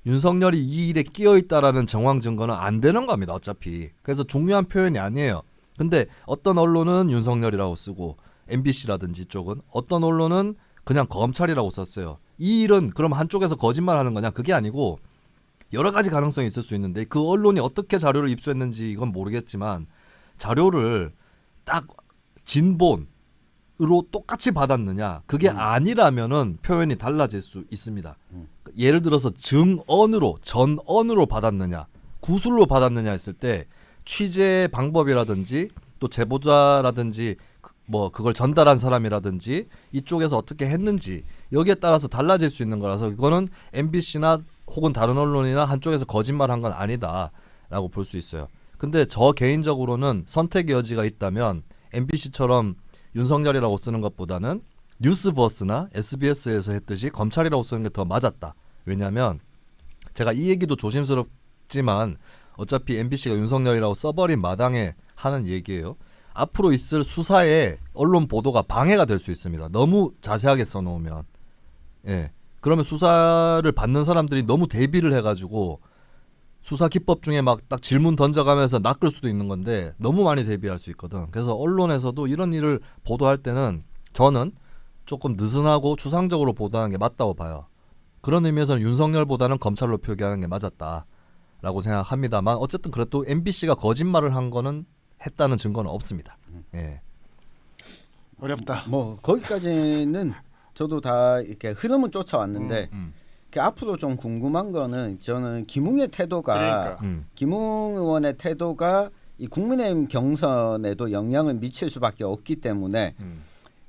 윤석열이 이 일에 끼어 있다라는 정황 증거는 안 되는 겁니다. 어차피. 그래서 중요한 표현이 아니에요. 근데 어떤 언론은 윤석열이라고 쓰고 MBC라든지 쪽은 어떤 언론은 그냥 검찰이라고 썼어요. 이 일은 그럼 한쪽에서 거짓말하는 거냐? 그게 아니고 여러 가지 가능성이 있을 수 있는데 그 언론이 어떻게 자료를 입수했는지 이건 모르겠지만 자료를 딱 진본으로 똑같이 받았느냐? 그게 아니라면은 표현이 달라질 수 있습니다. 예를 들어서 증언으로 전언으로 받았느냐, 구술로 받았느냐 했을 때 취재 방법이라든지 또 제보자라든지 뭐 그걸 전달한 사람이라든지 이쪽에서 어떻게 했는지 여기에 따라서 달라질 수 있는 거라서 이거는 MBC나 혹은 다른 언론이나 한쪽에서 거짓말한 건 아니다라고 볼 수 있어요. 근데 저 개인적으로는 선택의 여지가 있다면 MBC처럼 윤석열이라고 쓰는 것보다는 뉴스버스나 SBS에서 했듯이 검찰이라고 쓰는 게 더 맞았다. 왜냐하면 제가 이 얘기도 조심스럽지만 어차피 MBC가 윤석열이라고 써버린 마당에 하는 얘기예요. 앞으로 있을 수사에 언론 보도가 방해가 될 수 있습니다. 너무 자세하게 써놓으면. 예. 그러면 수사를 받는 사람들이 너무 대비를 해가지고 수사 기법 중에 막 딱 질문 던져가면서 낚을 수도 있는 건데 너무 많이 대비할 수 있거든. 그래서 언론에서도 이런 일을 보도할 때는 저는 조금 느슨하고 추상적으로 보도하는 게 맞다고 봐요. 그런 의미에서는 윤석열보다는 검찰로 표기하는 게 맞았다라고 생각합니다만 어쨌든 그래도 MBC가 거짓말을 한 거는 했다는 증거는 없습니다. 예. 어렵다. 뭐 거기까지는 저도 다 이렇게 흐름은 쫓아왔는데 앞으로 좀 궁금한 거는 저는 김웅의 태도가 그러니까. 김웅 의원의 태도가 이 국민의힘 경선에도 영향을 미칠 수밖에 없기 때문에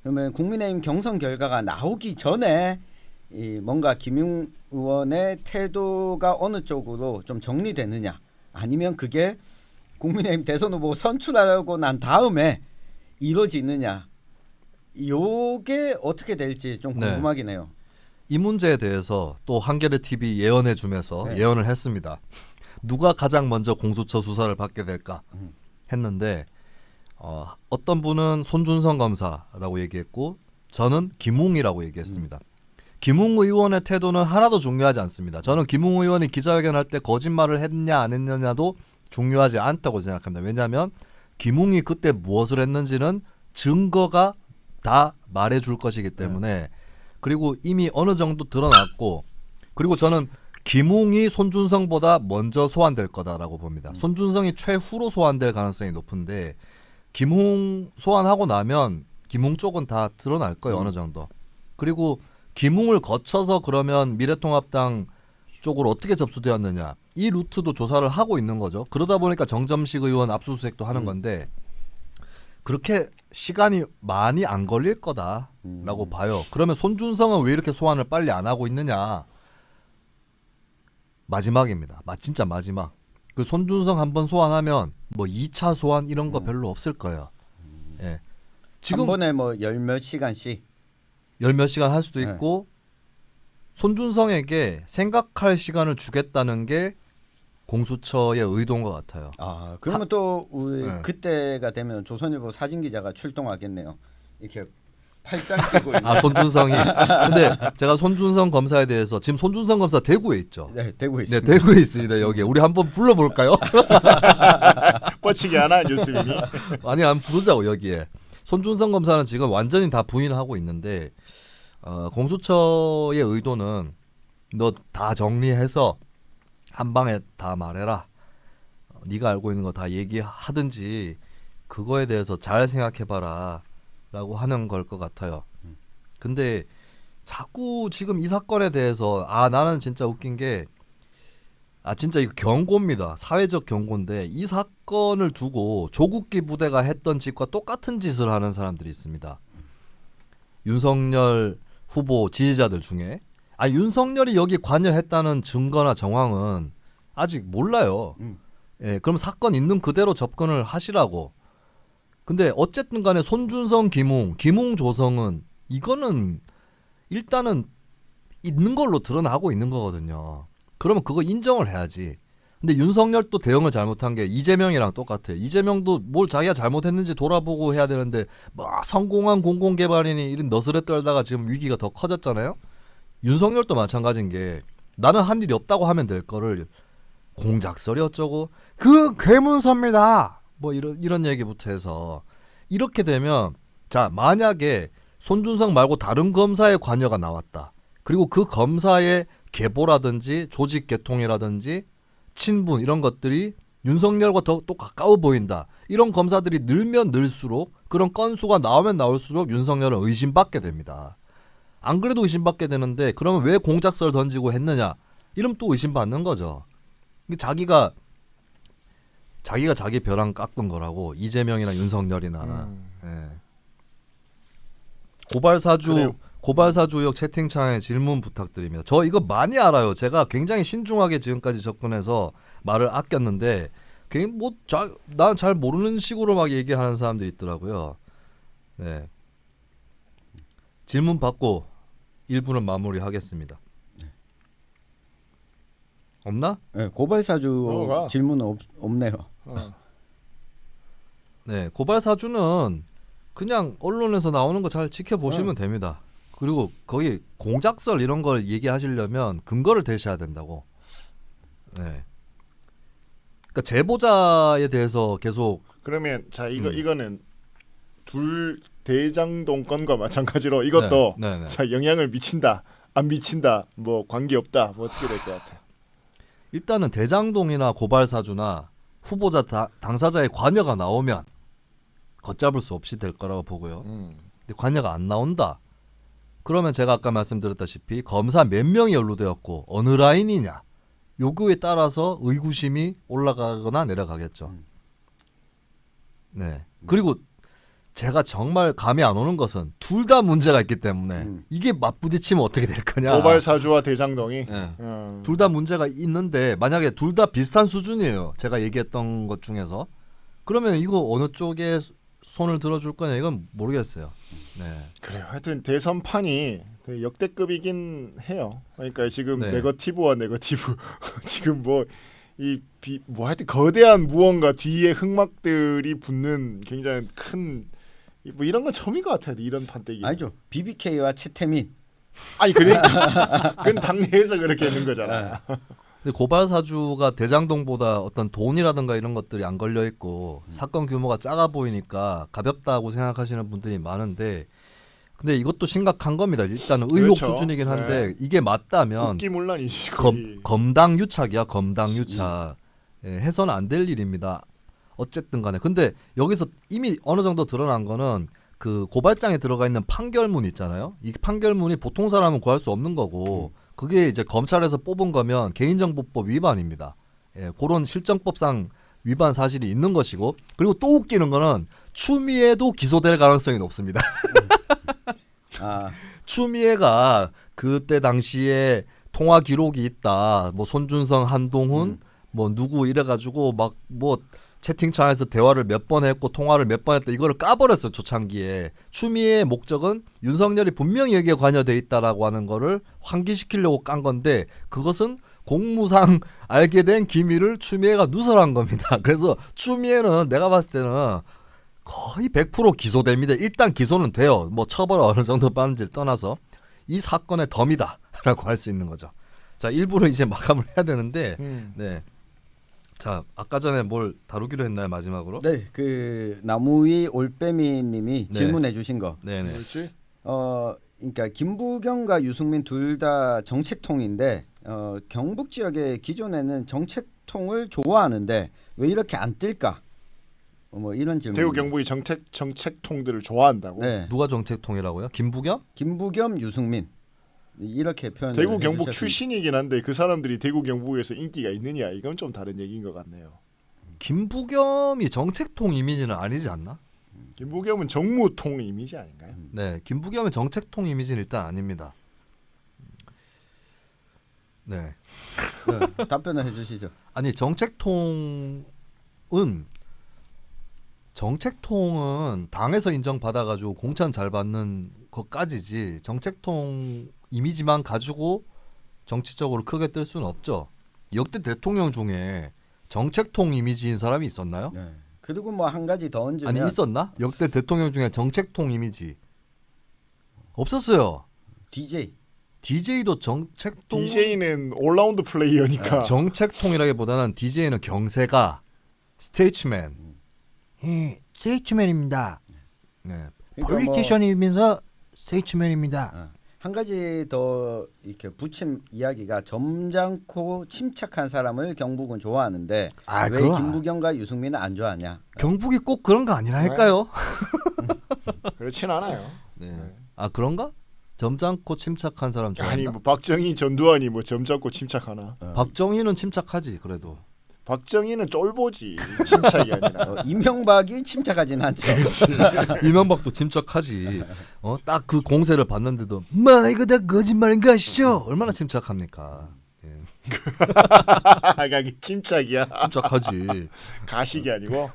그러면 국민의힘 경선 결과가 나오기 전에 이 뭔가 김웅 의원의 태도가 어느 쪽으로 좀 정리되느냐 아니면 그게 국민의힘 대선 후보 선출하고 난 다음에 이루어지느냐 요게 어떻게 될지 좀 궁금하긴 해요. 이 문제에 대해서 또 한겨레 TV 예언해 주면서 네. 예언을 했습니다. 누가 가장 먼저 공수처 수사를 받게 될까 했는데 어떤 분은 손준성 검사라고 얘기했고 저는 김웅이라고 얘기했습니다. 김웅 의원의 태도는 하나도 중요하지 않습니다. 저는 김웅 의원이 기자회견할 때 거짓말을 했냐 안 했느냐도 중요하지 않다고 생각합니다. 왜냐하면 김웅이 그때 무엇을 했는지는 증거가 다 말해줄 것이기 때문에 그리고 이미 어느 정도 드러났고 그리고 저는 김웅이 손준성보다 먼저 소환될 거다라고 봅니다. 손준성이 최후로 소환될 가능성이 높은데 김웅 소환하고 나면 김웅 쪽은 다 드러날 거예요. 어느 정도. 그리고 김웅을 거쳐서 그러면 미래통합당 쪽으로 어떻게 접수되었느냐 이 루트도 조사를 하고 있는 거죠. 그러다 보니까 정점식 의원 압수수색도 하는 건데 그렇게 시간이 많이 안 걸릴 거다라고 봐요. 그러면 손준성은 왜 이렇게 소환을 빨리 안 하고 있느냐 마지막입니다. 진짜 마지막. 그 손준성 한번 소환하면 뭐 2차 소환 이런 거 별로 없을 거예요. 예. 지금 한 번에 뭐 열 몇 시간씩 열 몇 시간 할 수도 있고 손준성에게 생각할 시간을 주겠다는 게 공수처의 의도인 것 같아요. 아 그러면 또 우리 그때가 되면 조선일보 사진 기자가 출동하겠네요. 이렇게 팔짱 끼고 있는. 아 손준성이. 근데 제가 손준성 검사에 대해서 지금 손준성 검사 대구에 있죠. 네 대구에 네 있습니다. 대구에 있습니다. 여기 우리 한번 불러볼까요? 뻗치기 하나 뉴스민이. 아니 한번 부르자고 여기에. 손준성 검사는 지금 완전히 다 부인하고 있는데 공수처의 의도는 너 다 정리해서 한 방에 다 말해라. 네가 알고 있는 거 다 얘기하든지 그거에 대해서 잘 생각해봐라라고 하는 걸 것 같아요. 근데 자꾸 지금 이 사건에 대해서 나는 진짜 웃긴 게 진짜 이거 경고입니다. 사회적 경고인데 이 사건을 두고 조국기 부대가 했던 짓과 똑같은 짓을 하는 사람들이 있습니다. 윤석열 후보 지지자들 중에 윤석열이 여기 관여했다는 증거나 정황은 아직 몰라요. 예, 그럼 사건 있는 그대로 접근을 하시라고. 근데 어쨌든 간에 손준성, 김웅 조성은 이거는 일단은 있는 걸로 드러나고 있는 거거든요. 그러면 그거 인정을 해야지. 근데 윤석열 또 대응을 잘못한 게 이재명이랑 똑같아요. 이재명도 뭘 자기가 잘못했는지 돌아보고 해야 되는데 성공한 공공개발이니 이런 너스레 떨다가 지금 위기가 더 커졌잖아요. 윤석열도 마찬가지인 게 나는 한 일이 없다고 하면 될 거를 공작설이 어쩌고 그 괴문서입니다. 뭐 이런 얘기부터 해서 이렇게 되면 자 만약에 손준성 말고 다른 검사의 관여가 나왔다. 그리고 그 검사의 계보라든지 조직 개통이라든지 친분 이런 것들이 윤석열과 더 또 가까워 보인다. 이런 검사들이 늘면 늘수록 그런 건수가 나오면 나올수록 윤석열은 의심받게 됩니다. 안 그래도 의심받게 되는데 그러면 왜 공작설 던지고 했느냐? 이러면 또 의심받는 거죠. 자기가 자기 벼랑 깎은 거라고 이재명이나 윤석열이나 예. 고발사주 의혹 채팅창에 질문 부탁드립니다. 저 이거 많이 알아요. 제가 굉장히 신중하게 지금까지 접근해서 말을 아꼈는데 괜히 난 잘 모르는 식으로 막 얘기하는 사람들이 있더라고요. 네. 질문 받고 1부는 마무리하겠습니다. 없나? 네, 고발사주 질문은 없네요. 네, 고발사주는 그냥 언론에서 나오는 거 잘 지켜보시면 됩니다. 그리고 거기 공작설 이런 걸 얘기하시려면 근거를 대셔야 된다고. 네. 그러니까 제보자에 대해서 계속 그러면 자 이거는 둘 대장동 건과 마찬가지로 이것도 네. 자 영향을 미친다 안 미친다 뭐 관계 없다 뭐 어떻게 될 것 같아? 일단은 대장동이나 고발사주나 후보자 당사자의 관여가 나오면 걷잡을 수 없이 될 거라고 보고요. 근데 관여가 안 나온다. 그러면 제가 아까 말씀드렸다시피 검사 몇 명이 연루되었고 어느 라인이냐 요구에 따라서 의구심이 올라가거나 내려가겠죠. 네. 그리고 제가 정말 감이 안 오는 것은 둘 다 문제가 있기 때문에 이게 맞부딪히면 어떻게 될 거냐. 고발사주와 대장동이 네. 둘 다 문제가 있는데 만약에 둘 다 비슷한 수준이에요. 제가 얘기했던 것 중에서 그러면 이거 어느 쪽에 손을 들어줄 거냐 이건 모르겠어요. 네. 그래요. 하여튼 대선판이 되게 역대급이긴 해요. 그러니까 지금 네. 네거티브와 네거티브 지금 뭐 하여튼 거대한 무언가 뒤에 흑막들이 붙는 굉장히 큰 뭐 이런 건 처음인 것 같아요. 이런 판때기. 아니죠. BBK와 최태민. 아니 그러니까 그건 당내에서 그렇게 있는 거잖아. 근데 고발사주가 대장동보다 어떤 돈이라든가 이런 것들이 안 걸려 있고 사건 규모가 작아 보이니까 가볍다고 생각하시는 분들이 많은데 근데 이것도 심각한 겁니다. 일단은 의혹 그렇죠. 수준이긴 한데 네. 이게 맞다면 국기문란이지. 검당 유착이야. 검당 유착. 해서는 안 될 일입니다. 어쨌든 간에 근데 여기서 이미 어느 정도 드러난 거는 그 고발장에 들어가 있는 판결문 있잖아요. 이 판결문이 보통 사람은 구할 수 없는 거고 그게 이제 검찰에서 뽑은 거면 개인정보법 위반입니다. 그런 실정법상 위반 사실이 있는 것이고 그리고 또 웃기는 거는 추미애도 기소될 가능성이 높습니다. 추미애가 그때 당시에 통화 기록이 있다. 뭐 손준성, 한동훈, 뭐 누구 이래가지고 막 뭐 채팅창에서 대화를 몇 번 했고 통화를 몇 번 했다. 이거를 까버렸어요. 초창기에. 추미애의 목적은 윤석열이 분명히 여기에 관여돼 있다라고 하는 거를 환기시키려고 깐 건데 그것은 공무상 알게 된 기밀을 추미애가 누설한 겁니다. 그래서 추미애는 내가 봤을 때는 거의 100% 기소됩니다. 일단 기소는 돼요. 뭐 처벌을 어느 정도 받는지를 떠나서 이 사건의 덤이다라고 할 수 있는 거죠. 자, 1부를 이제 마감을 해야 되는데 네. 자, 아까 전에 뭘 다루기로 했나요, 마지막으로? 네, 그 나무위 올빼미님이 네. 질문해주신 거. 네네. 뭐지? 그러니까 김부겸과 유승민 둘 다 정책통인데 경북 지역의 기존에는 정책통을 좋아하는데 왜 이렇게 안 뜰까? 뭐 이런 질문. 대구 경북이 정책통들을 좋아한다고. 네. 누가 정책통이라고요? 김부겸? 김부겸, 유승민 이렇게 표현을 대구 경북 해주셨습니다. 출신이긴 한데 그 사람들이 대구 경북에서 인기가 있느냐 이건 좀 다른 얘기인 것 같네요. 김부겸이 정책통 이미지는 아니지 않나? 김부겸은 정무통 이미지 아닌가요? 네, 김부겸의 정책통 이미지는 일단 아닙니다. 네, 네, 답변을 해주시죠. 아니 정책통은 당에서 인정받아가지고 공천 잘 받는 것까지지 정책통 이미지만 가지고 정치적으로 크게 뜰 수는 없죠. 역대 대통령 중에 정책통 이미지인 사람이 있었나요? 네. 그리고 뭐 한 가지 더 얹으면 아니 있었나? 역대 대통령 중에 정책통 이미지 없었어요. DJ. DJ도 정책통 DJ는 올라운드 플레이어니까. 정책통이라기보다는 DJ는 경세가 스테이츠맨. 예, 스테이츠맨입니다. 네. 그러니까 폴리티션이면서 스테이츠맨입니다. 한 가지 더 이렇게 붙임 이야기가 점잖고 침착한 사람을 경북은 좋아하는데 아, 왜 그럼 김부겸과 유승민은 안 좋아하냐? 경북이 꼭 그런 거 아니라니까요. 그렇진 않아요. 네. 아 그런가? 점잖고 침착한 사람 좋아한다. 아니 뭐 박정희, 전두환이 뭐 점잖고 침착하나? 박정희는 침착하지 그래도. 박정희는 쫄보지 침착이 아니라. 이명박이 침착하진 않죠. 이명박도 침착하지. 딱 그 공세를 받는데도 마 이거 다 거짓말인 거 아시죠? 얼마나 침착합니까? 예. 가기 침착이야. 침착하지. 가식이 아니고.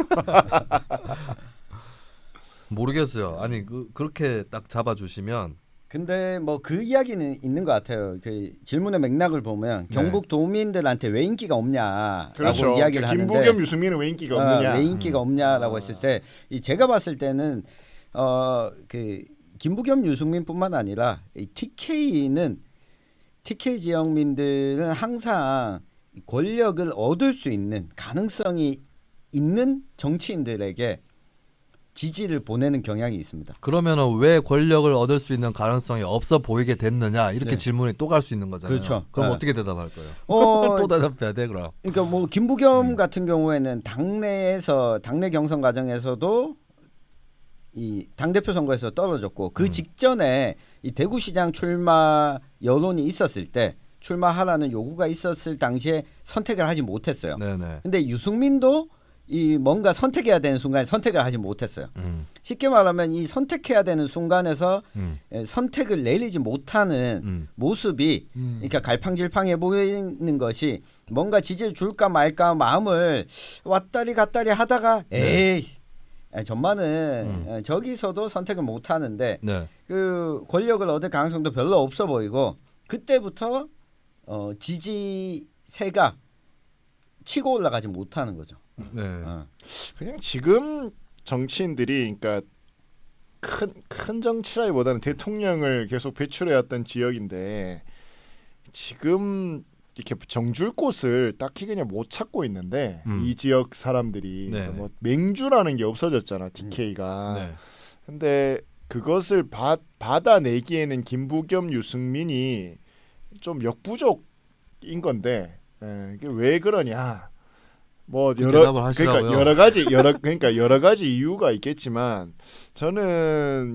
모르겠어요. 아니 그렇게 딱 잡아주시면 근데 뭐 그 이야기는 있는 것 같아요. 그 질문의 맥락을 보면 네. 경북 도민들한테 왜 인기가 없냐라고 그렇죠. 이야기를 하는데 김부겸, 유승민은 왜 인기가 없느냐? 왜 인기가 없냐라고 했을 때 이 제가 봤을 때는 그 김부겸, 유승민뿐만 아니라 이 TK 지역민들은 항상 권력을 얻을 수 있는 가능성이 있는 정치인들에게 지지를 보내는 경향이 있습니다. 그러면은 왜 권력을 얻을 수 있는 가능성이 없어 보이게 됐느냐 이렇게 네. 질문이 또 갈 수 있는 거잖아요. 그렇죠. 그럼 네. 어떻게 대답할 거예요? 어, 또 대답해야 돼 그럼. 그러니까 뭐 김부겸 같은 경우에는 당내 경선 과정에서도 이 당대표 선거에서 떨어졌고 그 직전에 이 대구시장 출마 여론이 있었을 때 출마하라는 요구가 있었을 당시에 선택을 하지 못했어요. 네네. 근데 유승민도 이 뭔가 선택해야 되는 순간에 선택을 하지 못했어요. 쉽게 말하면 이 선택해야 되는 순간에서 선택을 내리지 못하는 모습이 그러니까 갈팡질팡해 보이는 것이 뭔가 지지를 줄까 말까 마음을 왔다리 갔다리 하다가 에이 전만은 저기서도 선택을 못 하는데 네. 그 권력을 얻을 가능성도 별로 없어 보이고 그때부터 지지세가 치고 올라가지 못하는 거죠. 네. 그냥 지금 정치인들이 그러니까 큰 정치라기보다는 대통령을 계속 배출해왔던 지역인데 지금 이렇게 정줄 곳을 딱히 그냥 못 찾고 있는데 이 지역 사람들이 네. 뭐 맹주라는 게 없어졌잖아 TK가. 네. 근데 그것을 받아내기에는 김부겸, 유승민이 좀 역부족인 건데 이게 왜 그러냐? 뭐 대답을 하시라고요. 그러니까 여러 가지 이유가 있겠지만 저는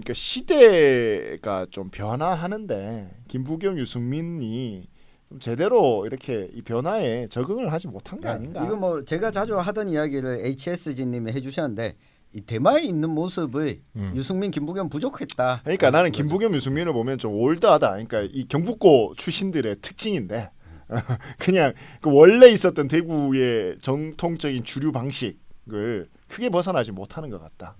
그러니까 시대가 좀 변화하는데 김부겸, 유승민이 좀 제대로 이렇게 이 변화에 적응을 하지 못한 게 아닌가. 이거 뭐 제가 자주 하던 이야기를 HSG님이 해주셨는데 이 대마에 있는 모습의 유승민, 김부겸 부족했다. 그러니까 나는 김부겸, 유승민을 보면 좀 올드하다. 그러니까 이 경북고 출신들의 특징인데 그냥 그 원래 있었던 대구의 정통적인 주류 방식을 크게 벗어나지 못하는 것 같다.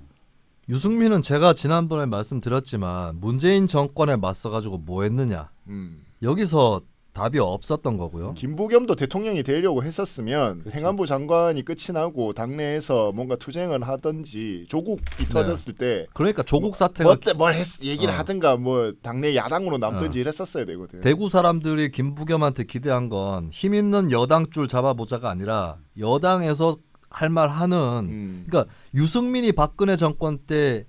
유승민은 제가 지난번에 말씀드렸지만 문재인 정권에 맞서가지고 뭐 했느냐. 여기서 답이 없었던 거고요. 김부겸도 대통령이 되려고 했었으면 그렇죠. 행안부 장관이 끝이 나고 당내에서 뭔가 투쟁을 하든지 조국이 터졌을 때 그러니까 조국 사태가 얘기를 하든가 뭐 당내 야당으로 남든지 이랬었어야 되거든. 대구 사람들이 김부겸한테 기대한 건 힘 있는 여당 줄 잡아보자가 아니라 여당에서 할 말 하는 그러니까 유승민이 박근혜 정권 때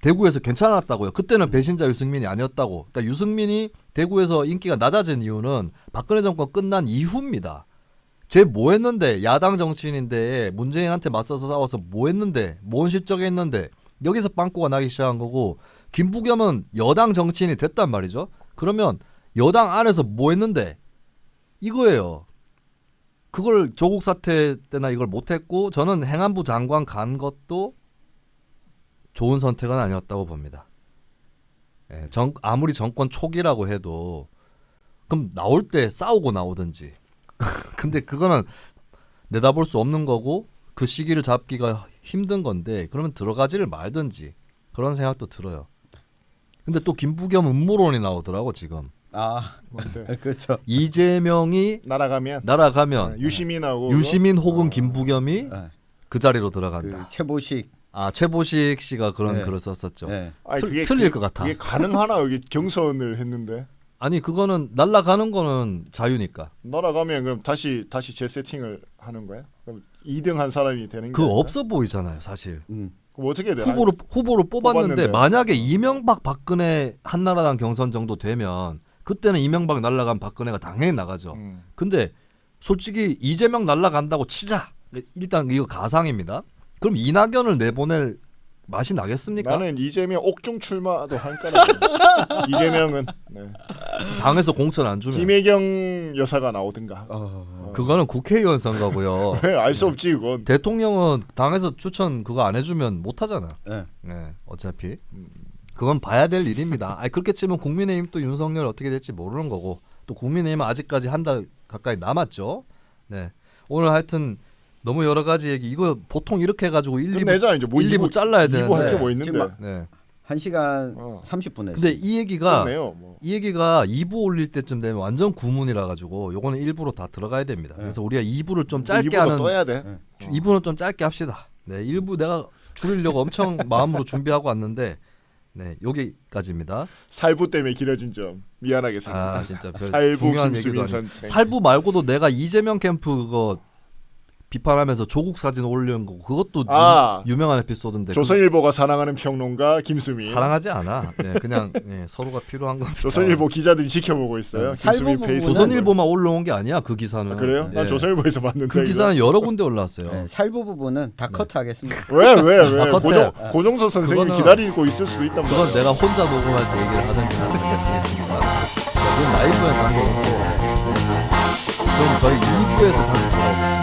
대구에서 괜찮았다고요. 그때는 배신자 유승민이 아니었다고. 그러니까 유승민이 대구에서 인기가 낮아진 이유는 박근혜 정권 끝난 이후입니다. 쟤 뭐 했는데 야당 정치인인데 문재인한테 맞서서 싸워서 뭐 했는데 뭔 실적이 했는데 여기서 빵꾸가 나기 시작한 거고 김부겸은 여당 정치인이 됐단 말이죠. 그러면 여당 안에서 뭐 했는데 이거예요. 그걸 조국 사태 때나 이걸 못했고 저는 행안부 장관 간 것도 좋은 선택은 아니었다고 봅니다. 예, 아무리 정권 초기라고 해도 그럼 나올 때 싸우고 나오든지. 근데 그거는 내다볼 수 없는 거고 그 시기를 잡기가 힘든 건데 그러면 들어가지를 말든지 그런 생각도 들어요. 근데 또 김부겸 음모론이 나오더라고 지금. 아, 뭔데? 그렇죠. 이재명이 날아가면 유시민하고 유시민 혹은 김부겸이 네. 그 자리로 그 들어간다. 최보식. 아 최보식 씨가 그런 네. 글을 썼었죠. 네. 아니, 틀릴 것 같아. 그게 가능하나 여기 경선을 했는데 아니 그거는 날아가는 거는 자유니까. 날아가면 그럼 다시 재세팅을 하는 거야? 그럼 2등 한 사람이 되는 게 그 아닌가? 없어 보이잖아요, 사실. 그럼 어떻게 해야 되나? 후보로 뽑았는데 뽑았는데. 만약에 이명박 박근혜 한나라당 경선 정도 되면 그때는 이명박 날아간 박근혜가 당연히 나가죠. 근데 솔직히 이재명 날아간다고 치자. 일단 이거 가상입니다. 그럼 이낙연을 내보낼 맛이 나겠습니까? 나는 이재명 옥중 출마도 할 거라. 이재명은 네. 당에서 공천 안 주면 김혜경 여사가 나오든가. 그거는 국회의원 선거고요. 왜 알 수 없지 그건. 대통령은 당에서 추천 그거 안 해주면 못 하잖아. 네. 네, 어차피 그건 봐야 될 일입니다. 아니, 그렇게 치면 국민의힘 또 윤석열 어떻게 될지 모르는 거고 또 국민의힘은 아직까지 한 달 가까이 남았죠. 네, 오늘 하여튼 너무 여러 가지 얘기 이거 보통 이렇게 해가지고 1, 2부 끝내자 이제 뭐 1, 2부 잘라야 2부 할 게 되는데. 뭐 있는데. 지금 막- 네. 1시간 어. 30분 했어요. 근데 이 얘기가 끝내요. 뭐. 2부 올릴 때쯤 되면 완전 구문이라 가지고 요거는 일부로 다 들어가야 됩니다. 그래서 우리가 2부를 좀 짧게 2부도 하는 또 해야 돼. 2부는 좀 짧게 합시다. 네, 1부 내가 줄이려고 엄청 마음으로 준비하고 왔는데 네, 여기까지입니다. 살부 때문에 길어진 점 미안하게 생각합니다. 아, 진짜 별 살부 중요한 얘기도 김수민 아니고. 선생. 살부 말고도 내가 이재명 캠프 그거 비판하면서 조국 사진 올리는 거 그것도 유명한 에피소드인데 조선일보가 사랑하는 평론가 그거 김수민. 사랑하지 않아. 네, 그냥 네, 서로가 필요한 겁니다. 조선일보 기자들이 지켜보고 있어요. 김수민 살부 페이스. 부분은- 조선일보만 올라온 게 아니야 그 기사는. 아, 그래요? 네. 난 조선일보에서 봤는데. 그 기사는 여러 군데 올라왔어요. 네, 살부 부분은 다 커트하겠습니다. 왜? 아, 겉에. 고종서 선생님이 그거는- 기다리고 있을 수도 있단 그건 말이야. 내가 혼자 녹음할 때 얘기를 하든지 하는 게 되겠습니다. 자, 그건 라이브에 남겨놓고 좀 저희 2부에서 다시 돌아오겠습니다.